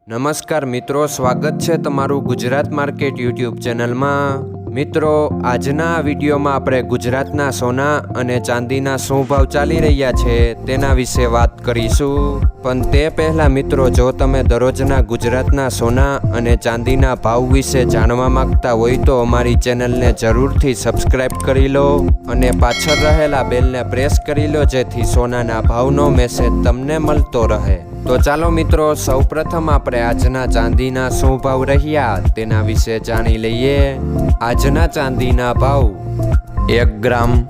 નમસ્કાર મિત્રો, સ્વાગત છે તમારું ગુજરાત માર્કેટ યુટ્યુબ ચેનલમાં। મિત્રો, આજના આ વિડીયોમાં આપણે ગુજરાતના સોના અને ચાંદીના શું ભાવ ચાલી રહ્યા છે તેના વિશે વાત કરીશું। પણ તે પહેલાં મિત્રો, જો તમે દરરોજના ગુજરાતના સોના અને ચાંદીના ભાવ વિશે જાણવા માંગતા હોય તો અમારી ચેનલને જરૂરથી સબસ્ક્રાઈબ કરી લો અને પાછળ રહેલા બેલને પ્રેસ કરી લો, જેથી સોનાના ભાવનો મેસેજ તમને મળતો રહે। તો ચાલો મિત્રો, સૌપ્રથમ આપણે આજના ચાંદીના શું ભાવ રહ્યા તેના વિશે જાણી લઈએ। આજના ચાંદીના ભાવ 1 ગ્રામ,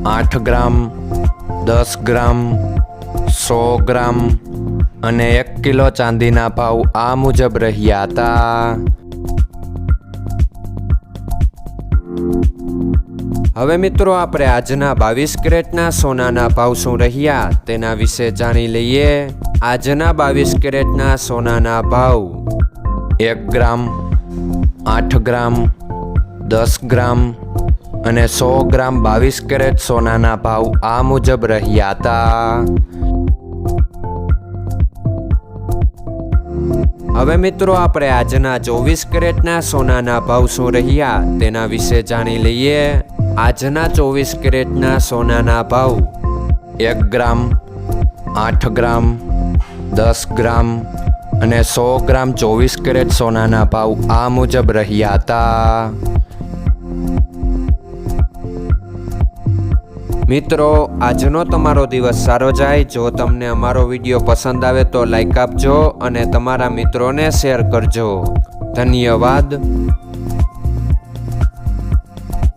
8 ગ્રામ, 10 ગ્રામ, 100 ગ્રામ અને 1 કિલો ચાંદીના ભાવ આ મુજબ રહ્યા હતા। હવે મિત્રો, આપણે આજના 22 કેરેટના સોનાના ભાવ શું રહ્યા તેના વિશે જાણી લઈએ। આજના 22 કેરેટના સોનાના ભાવ 1 ગ્રામ, 8 ગ્રામ, 10 ગ્રામ અને 100 ગ્રામ 22 કેરેટ સોનાના ભાવ આ મુજબ રહ્યા હતા। હવે મિત્રો, આપણે આજના 24 કેરેટના સોનાના ભાવ શું રહ્યા તેના વિશે જાણી લઈએ। આજના 24 કેરેટના સોનાના ભાવ 1 ગ્રામ, 8 ગ્રામ, 10 ગ્રામ અને 100 ગ્રામ 24 કેરેટ સોનાના ભાવ આ મુજબ રહ્યા હતા। મિત્રો, આજનો તમારો દિવસ સારો જાય। જો તમને અમારો વિડીયો પસંદ આવે તો લાઈક આપજો અને તમારા મિત્રોને શેર કરજો। ધન્યવાદ।